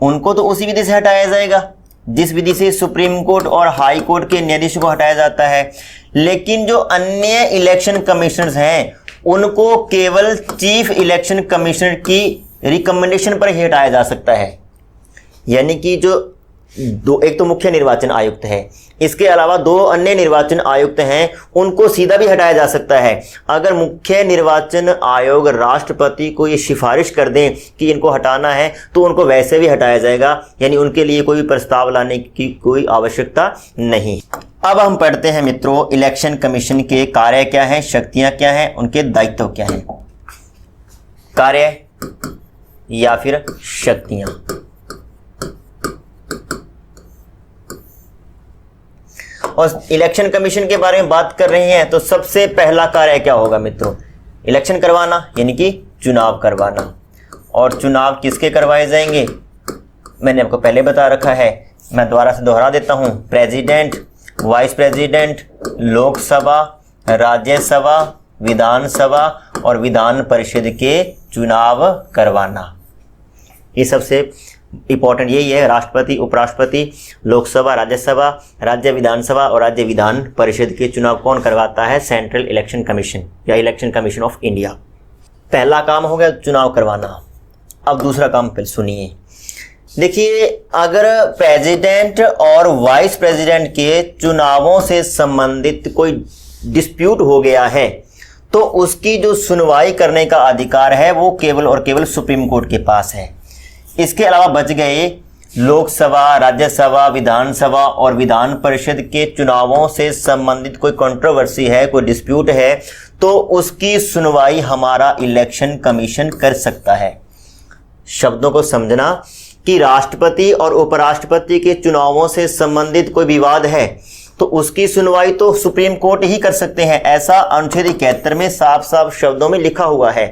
A: उनको तो उसी विधि से हटाया जाएगा जिस विधि से सुप्रीम कोर्ट और हाई कोर्ट के न्यायाधीशों को हटाया जाता है। लेकिन जो अन्य इलेक्शन कमिश्नर्स हैं उनको केवल चीफ इलेक्शन कमिश्नर की रिकमेंडेशन पर ही हटाया जा सकता है। यानी कि जो एक तो मुख्य निर्वाचन आयुक्त है, इसके अलावा 2 अन्य निर्वाचन आयुक्त हैं, उनको सीधा भी हटाया जा सकता है। अगर मुख्य निर्वाचन आयोग राष्ट्रपति को ये सिफारिश कर दें कि इनको हटाना है तो उनको वैसे भी हटाया जाएगा, यानी उनके लिए कोई प्रस्ताव लाने की कोई आवश्यकता नहीं। अब हम पढ़ते हैं मित्रों इलेक्शन कमीशन के कार्य क्या हैं, शक्तियां क्या हैं, उनके दायित्व क्या हैं। कार्य या फिर शक्तियां। और इलेक्शन कमीशन के बारे में बात कर रहे हैं तो सबसे पहला कार्य क्या होगा मित्रों? इलेक्शन करवाना, यानी कि चुनाव करवाना। और चुनाव किसके करवाए जाएंगे मैंने आपको पहले बता रखा है, मैं दोबारा से दोहरा देता हूं। President, vice president, Lok Sabha, Rajya Sabha, Vidhan Sabha और विधान परिषद के चुनाव करवाना। ये सबसे इंपॉर्टेंट यही है। राष्ट्रपति, उपराष्ट्रपति, लोकसभा, राज्यसभा, राज्य विधानसभा और राज्य विधान परिषद के चुनाव कौन करवाता है? सेंट्रल इलेक्शन कमीशन या इलेक्शन कमीशन ऑफ इंडिया। पहला काम हो गया चुनाव करवाना। अब दूसरा काम फिर सुनिए। देखिए, अगर प्रेसिडेंट और वाइस प्रेसिडेंट के चुनावों से संबंधित कोई डिस्प्यूट हो गया है तो उसकी जो सुनवाई करने का अधिकार है वो केवल और केवल सुप्रीम कोर्ट के पास है। इसके अलावा बच गए लोकसभा, राज्यसभा, विधानसभा और विधान परिषद के चुनावों से संबंधित कोई कंट्रोवर्सी है, कोई डिस्प्यूट है, तो उसकी सुनवाई हमारा इलेक्शन कमीशन कर सकता है। शब्दों को समझना कि राष्ट्रपति और उपराष्ट्रपति के चुनावों से संबंधित कोई विवाद है तो उसकी सुनवाई तो सुप्रीम कोर्ट ही कर सकते हैं, ऐसा अनुच्छेद 71 में साफ साफ शब्दों में लिखा हुआ है।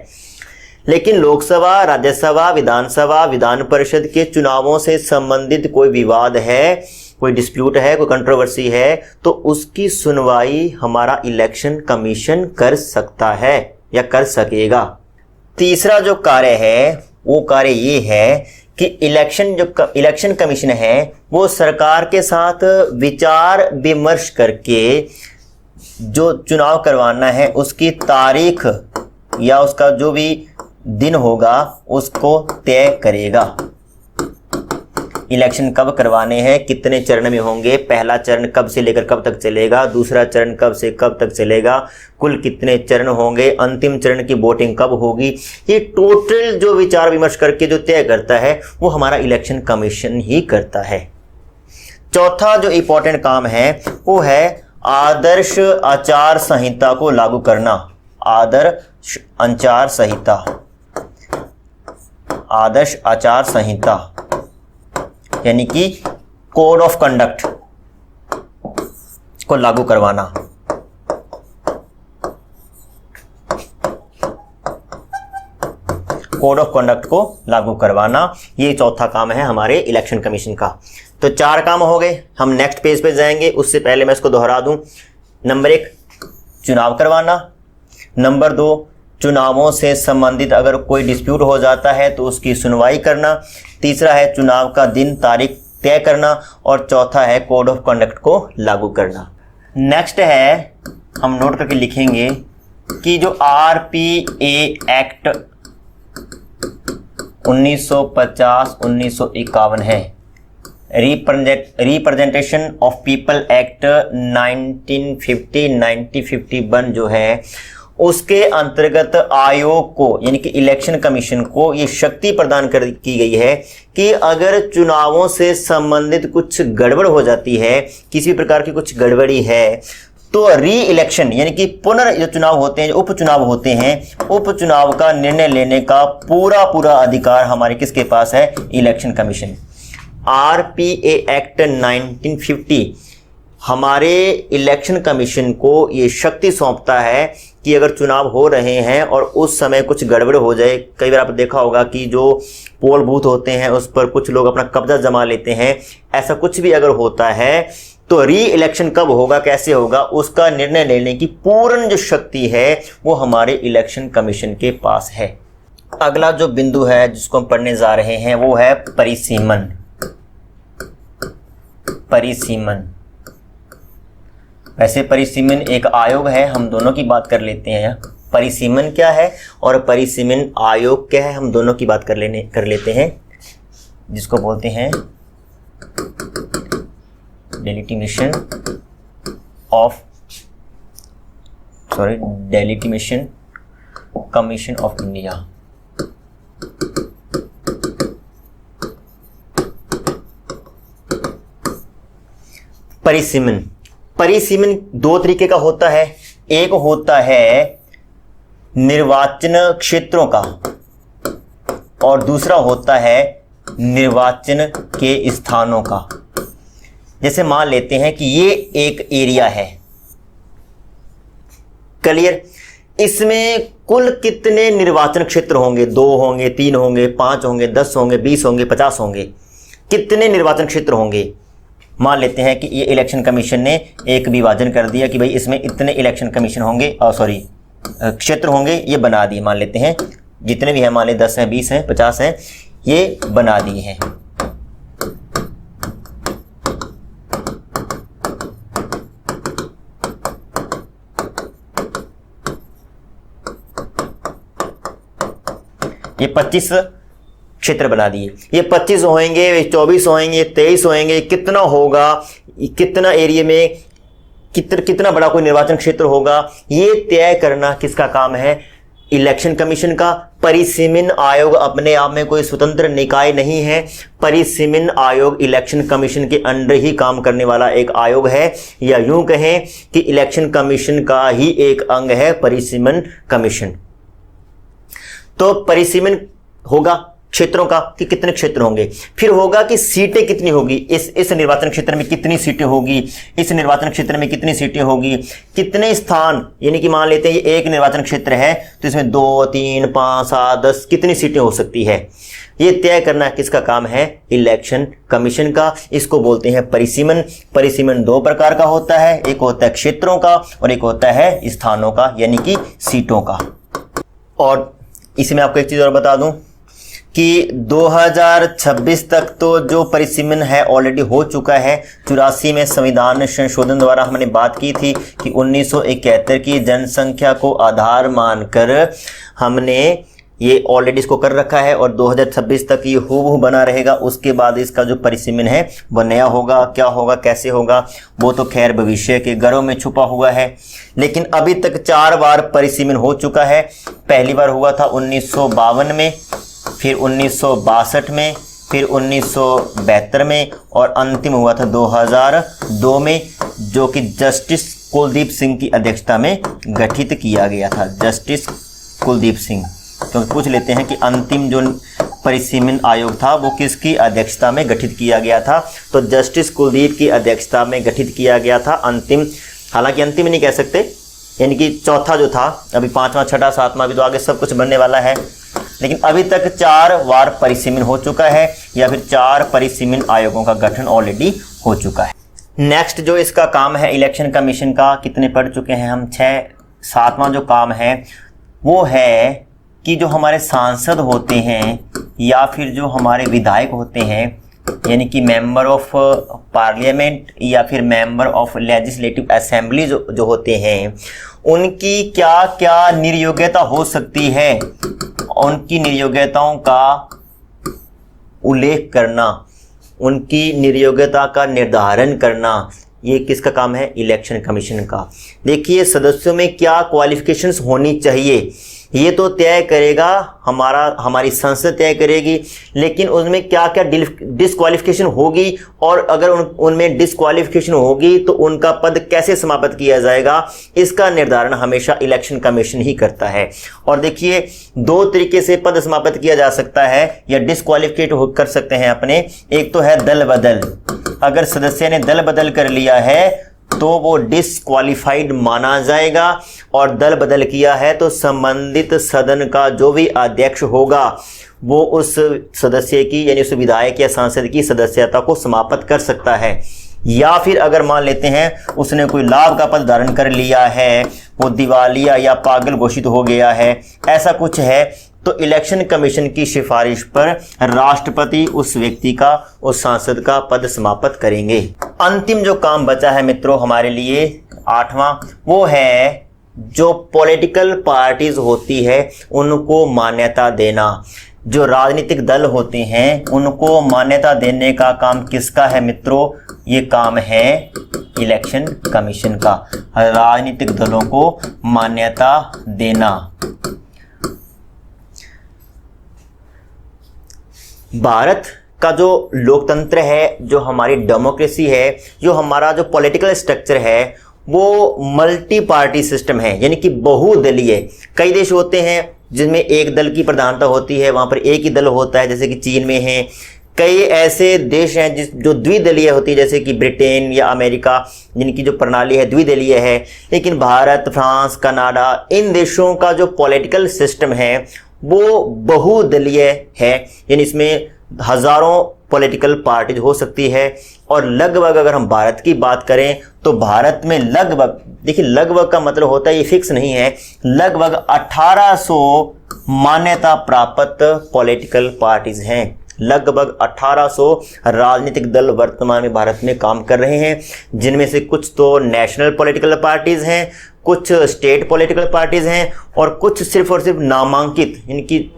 A: लेकिन लोकसभा, राज्यसभा, विधानसभा, विधान परिषद के चुनावों से संबंधित कोई विवाद है, कोई डिस्प्यूट है, कोई कंट्रोवर्सी है, तो उसकी सुनवाई हमारा इलेक्शन कमीशन कर सकता है या कर सकेगा। तीसरा जो कार्य है वो कार्य ये है कि इलेक्शन कमीशन है वो सरकार के साथ विचार विमर्श करके जो चुनाव करवाना है उसकी तारीख या उसका जो भी दिन होगा उसको तय करेगा। इलेक्शन कब करवाने हैं, कितने चरण में होंगे, पहला चरण कब से लेकर कब तक चलेगा, दूसरा चरण कब से कब तक चलेगा, कुल कितने चरण होंगे, अंतिम चरण की वोटिंग कब होगी, ये टोटल जो विचार विमर्श करके जो तय करता है वो हमारा इलेक्शन कमीशन ही करता है। चौथा जो इंपॉर्टेंट काम है वो है आदर्श आचार संहिता को लागू करना। आदर्श आचार संहिता, आदर्श आचार संहिता यानी कि कोड ऑफ कंडक्ट को लागू करवाना। कोड ऑफ कंडक्ट को लागू करवाना, ये चौथा काम है हमारे इलेक्शन कमीशन का। तो 4 काम हो गए। हम नेक्स्ट पेज पे जाएंगे, उससे पहले मैं इसको दोहरा दूं। नंबर 1 चुनाव करवाना, नंबर 2 चुनावों से संबंधित अगर कोई डिस्प्यूट हो जाता है तो उसकी सुनवाई करना, तीसरा है चुनाव का दिन तारीख तय करना, और चौथा है कोड ऑफ कंडक्ट को लागू करना। नेक्स्ट है, हम नोट करके लिखेंगे कि जो RPA एक्ट 1950-1951 है, रिप्रेजेंटेशन ऑफ पीपल एक्ट 1950-1951 जो है, उसके अंतर्गत आयोग को यानी कि इलेक्शन कमीशन को ये शक्ति प्रदान की गई है कि अगर चुनावों से संबंधित कुछ गड़बड़ हो जाती है, किसी प्रकार की कुछ गड़बड़ी है, तो री इलेक्शन यानी कि पुनर् चुनाव होते हैं, उपचुनाव होते हैं, उपचुनाव का निर्णय लेने का पूरा अधिकार हमारे किसके पास है, इलेक्शन कमीशन। RPA एक्ट 1950 हमारे इलेक्शन कमीशन को ये शक्ति सौंपता है कि अगर चुनाव हो रहे हैं और उस समय कुछ गड़बड़ हो जाए, कई बार आपने देखा होगा कि जो पोल बूथ होते हैं उस पर कुछ लोग अपना कब्जा जमा लेते हैं, ऐसा कुछ भी अगर होता है तो री इलेक्शन कब होगा, कैसे होगा, उसका निर्णय लेने की पूर्ण जो शक्ति है वो हमारे इलेक्शन कमीशन के पास है। अगला जो बिंदु है जिसको हम पढ़ने जा रहे हैं वो है परिसीमन। परिसीमन, वैसे परिसीमन एक आयोग है, हम दोनों की बात कर लेते हैं। परिसीमन क्या है और परिसीमन आयोग क्या है, हम दोनों की बात कर लेते हैं, जिसको बोलते हैं डेलिमिटेशन कमीशन ऑफ इंडिया। परिसीमन 2 तरीके का होता है। एक होता है निर्वाचन क्षेत्रों का और दूसरा होता है निर्वाचन के स्थानों का। जैसे मान लेते हैं कि ये एक एरिया है, क्लियर, इसमें कुल कितने निर्वाचन क्षेत्र होंगे, 2 होंगे, 3 होंगे, 5 होंगे, 10 होंगे, 20 होंगे, 50 होंगे, कितने निर्वाचन क्षेत्र होंगे। मान लेते हैं कि ये इलेक्शन कमीशन ने एक विभाजन कर दिया कि भाई इसमें इतने इलेक्शन कमीशन होंगे, क्षेत्र होंगे, ये बना दिए। मान लेते हैं जितने भी हैं, मान लें 10 हैं, 20 हैं, 50 हैं, ये बना दिए हैं। ये 25 क्षेत्र बना दिए। ये 25 होंगे, 24 होंगे, 23 होंगे, कितना होगा, कितना एरिया में कितना बड़ा कोई निर्वाचन क्षेत्र होगा, ये तय करना किसका काम है, इलेक्शन कमीशन का। परिसीमन आयोग अपने आप में कोई स्वतंत्र निकाय नहीं है। परिसीमन आयोग इलेक्शन कमीशन के अंडर ही काम करने वाला एक आयोग है, या यूं कहें कि इलेक्शन कमीशन का ही एक अंग है परिसीमन कमीशन। तो परिसीमन होगा, क्षेत्रों का कि कितने क्षेत्र होंगे, फिर होगा कि सीटें कितनी होगी, इस निर्वाचन क्षेत्र में कितनी सीटें होगी, इस निर्वाचन क्षेत्र में कितनी सीटें होगी, कितने स्थान, यानी कि मान लेते हैं ये एक निर्वाचन क्षेत्र है तो इसमें 2, 3, 5, 7, 10 कितनी सीटें हो सकती है, ये तय करना किसका काम है, इलेक्शन कमीशन का। इसको बोलते हैं परिसीमन। परिसीमन 2 प्रकार का होता है, एक होता है क्षेत्रों का और एक होता है स्थानों का, यानी कि सीटों का। और इसमें आपको एक चीज और बता दूं कि 2026 तक तो जो परिसीमन है ऑलरेडी हो चुका है। 84 में संविधान संशोधन द्वारा हमने बात की थी कि 1971 की जनसंख्या को आधार मानकर हमने ये ऑलरेडी इसको कर रखा है और 2026 तक ये हूबहू बना रहेगा। उसके बाद इसका जो परिसीमन है वो नया होगा, क्या होगा, कैसे होगा, वो तो खैर भविष्य के घरों में छुपा हुआ है। लेकिन अभी तक 4 बार परिसीमन हो चुका है। पहली बार हुआ था 1952 में, फिर 1962 में, फिर 1972 में और अंतिम हुआ था 2002 में, जो कि जस्टिस कुलदीप सिंह की अध्यक्षता में गठित किया गया था। जस्टिस कुलदीप सिंह, तो पूछ लेते हैं कि अंतिम जो परिसीमन आयोग था वो किसकी अध्यक्षता में गठित किया गया था, तो जस्टिस कुलदीप की अध्यक्षता में गठित किया गया था। अंतिम, हालांकि अंतिम नहीं कह सकते, यानी कि चौथा जो था, अभी 5वां, 6वां, 7वां भी तो आगे सब कुछ बनने वाला है, लेकिन अभी तक 4 बार परिसीमन हो चुका है या फिर 4 परिसीमन आयोगों का गठन ऑलरेडी हो चुका है। नेक्स्ट जो इसका काम है इलेक्शन कमीशन का, कितने पढ़ चुके हैं हम, 6। 7वां जो काम है वो है कि जो हमारे सांसद होते हैं या फिर जो हमारे विधायक होते हैं, यानी कि मेंबर ऑफ पार्लियामेंट या फिर मेंबर ऑफ लेजिस्लेटिव असेंबली जो होते हैं, उनकी क्या क्या निर्योग्यता हो सकती है, उनकी निर्योग्यताओं का उल्लेख करना, उनकी निर्योग्यता का निर्धारण करना, ये किसका काम है, इलेक्शन कमीशन का। देखिए सदस्यों में क्या क्वालिफिकेशंस होनी चाहिए ये तो तय करेगा हमारी संसद तय करेगी, लेकिन उसमें क्या क्या डिस्क्वालिफिकेशन होगी और अगर उनमें डिस्क्वालिफिकेशन होगी तो उनका पद कैसे समाप्त किया जाएगा, इसका निर्धारण हमेशा इलेक्शन कमीशन ही करता है। और देखिए 2 तरीके से पद समाप्त किया जा सकता है या डिस्क्वालिफिकेट कर सकते हैं अपने। एक तो है दल बदल, अगर सदस्य ने दल बदल कर लिया है तो वो डिस्क्वालिफाइड माना जाएगा, और दल बदल किया है तो संबंधित सदन का जो भी अध्यक्ष होगा वो उस सदस्य की, यानी उस विधायक या सांसद की सदस्यता को समाप्त कर सकता है। या फिर अगर मान लेते हैं उसने कोई लाभ का पद धारण कर लिया है, वो दिवालिया या पागल घोषित हो गया है, ऐसा कुछ है, तो इलेक्शन कमीशन की सिफारिश पर राष्ट्रपति उस व्यक्ति का, उस सांसद का पद समाप्त करेंगे। अंतिम जो काम बचा है मित्रों हमारे लिए 8वां, वो है जो पॉलिटिकल पार्टीज होती है उनको मान्यता देना। जो राजनीतिक दल होते हैं उनको मान्यता देने का काम किसका है मित्रों, ये काम है इलेक्शन कमीशन का, राजनीतिक दलों को मान्यता देना। भारत का जो लोकतंत्र है, जो हमारी डेमोक्रेसी है, जो हमारा जो पॉलिटिकल स्ट्रक्चर है वो मल्टी पार्टी सिस्टम है, यानी कि बहुदलीय। कई देश होते हैं जिनमें एक दल की प्रधानता होती है, वहाँ पर एक ही दल होता है, जैसे कि चीन में है। कई ऐसे देश हैं जो द्विदलीय होती है, जैसे कि ब्रिटेन या अमेरिका, जिनकी जो प्रणाली है द्विदलीय है। लेकिन भारत, फ्रांस, कनाडा, इन देशों का जो पॉलिटिकल सिस्टम है वो बहुदलीय है, यानी इसमें हजारों पॉलिटिकल पार्टीज हो सकती है। और लगभग अगर हम भारत की बात करें तो भारत में लगभग, देखिए लगभग का मतलब होता है ये फिक्स नहीं है, लगभग 1800 मान्यता प्राप्त पॉलिटिकल पार्टीज हैं। लगभग 1800 राजनीतिक दल वर्तमान में भारत में काम कर रहे हैं, जिनमें से कुछ तो नेशनल पॉलिटिकल पार्टीज हैं, कुछ स्टेट पॉलिटिकल पार्टीज हैं और कुछ सिर्फ और सिर्फ नामांकित,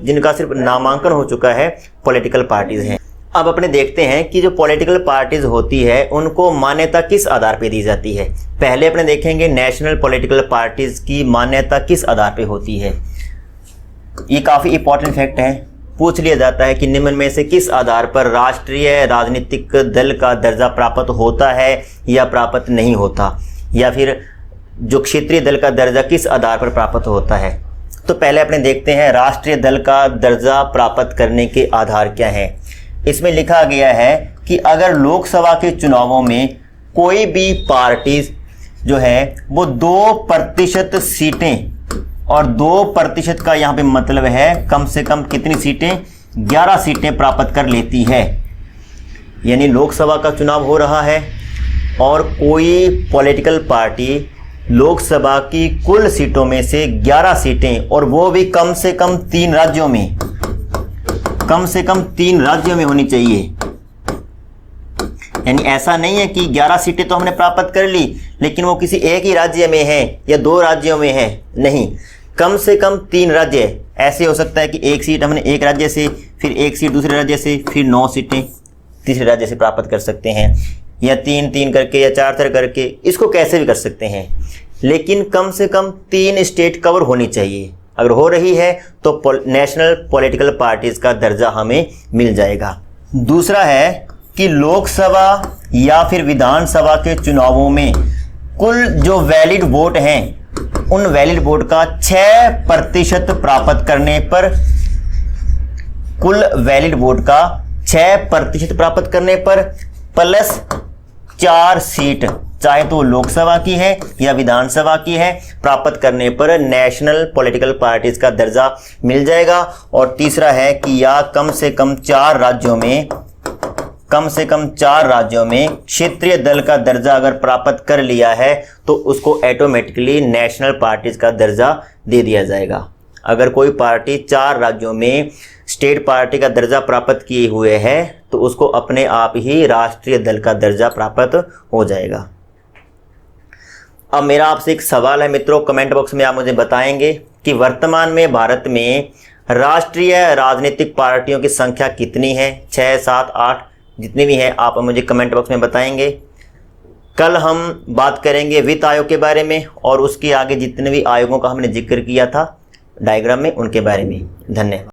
A: जिनका सिर्फ नामांकन हो चुका है पॉलिटिकल पार्टीज हैं। अब अपने देखते हैं कि जो पॉलिटिकल पार्टीज होती है उनको मान्यता किस आधार पे दी जाती है। पहले अपने देखेंगे नेशनल पॉलिटिकल पार्टीज की मान्यता किस आधार पे होती है। ये काफ़ी इंपॉर्टेंट फैक्ट है, पूछ लिया जाता है कि निम्न में से किस आधार पर राष्ट्रीय राजनीतिक दल का दर्जा प्राप्त होता है या प्राप्त नहीं होता, या फिर जो क्षेत्रीय दल का दर्जा किस आधार पर प्राप्त होता है। तो पहले अपने देखते हैं राष्ट्रीय दल का दर्जा प्राप्त करने के आधार क्या है। इसमें लिखा गया है कि अगर लोकसभा के चुनावों में कोई भी पार्टी जो है वो 2% सीटें, और 2% का यहाँ पे मतलब है कम से कम कितनी सीटें, 11 सीटें प्राप्त कर लेती है। यानी लोकसभा का चुनाव हो रहा है और कोई पॉलिटिकल पार्टी लोकसभा की कुल सीटों में से 11 सीटें, और वो भी कम से कम 3 राज्यों में, कम से कम 3 राज्यों में होनी चाहिए। यानी ऐसा नहीं है कि 11 सीटें तो हमने प्राप्त कर ली लेकिन वो किसी एक ही राज्य में है या 2 राज्यों में है, नहीं, कम से कम 3 राज्य। ऐसे हो सकता है कि एक सीट हमने एक राज्य से, फिर एक सीट दूसरे राज्य से, फिर 9 सीटें तीसरे राज्य से प्राप्त कर सकते हैं, या 3-3 करके या 4 करके, इसको कैसे भी कर सकते हैं, लेकिन कम से कम 3 स्टेट कवर होनी चाहिए। अगर हो रही है तो नेशनल पॉलिटिकल पार्टीज का दर्जा हमें मिल जाएगा। दूसरा है कि लोकसभा या फिर विधानसभा के चुनावों में कुल जो वैलिड वोट हैं उन वैलिड वोट का 6% प्राप्त करने पर, कुल वैलिड वोट का 6% प्राप्त करने पर प्लस 4 सीट, चाहे तो लोकसभा की है या विधानसभा की है, प्राप्त करने पर नेशनल पॉलिटिकल पार्टीज का दर्जा मिल जाएगा। और तीसरा है कि या कम से कम 4 राज्यों में, कम से कम 4 राज्यों में क्षेत्रीय दल का दर्जा अगर प्राप्त कर लिया है तो उसको ऑटोमेटिकली नेशनल पार्टीज का दर्जा दे दिया जाएगा। अगर कोई पार्टी 4 राज्यों में स्टेट पार्टी का दर्जा प्राप्त किए हुए है तो उसको अपने आप ही राष्ट्रीय दल का दर्जा प्राप्त हो जाएगा। अब मेरा आपसे एक सवाल है मित्रों, कमेंट बॉक्स में आप मुझे बताएंगे कि वर्तमान में भारत में राष्ट्रीय राजनीतिक पार्टियों की संख्या कितनी है। 6, 7, 8 जितनी भी है आप मुझे कमेंट बॉक्स में बताएंगे। कल हम बात करेंगे वित्त आयोग के बारे में और उसके आगे जितने भी आयोगों का हमने जिक्र किया था डायग्राम में, उनके बारे में। धन्यवाद।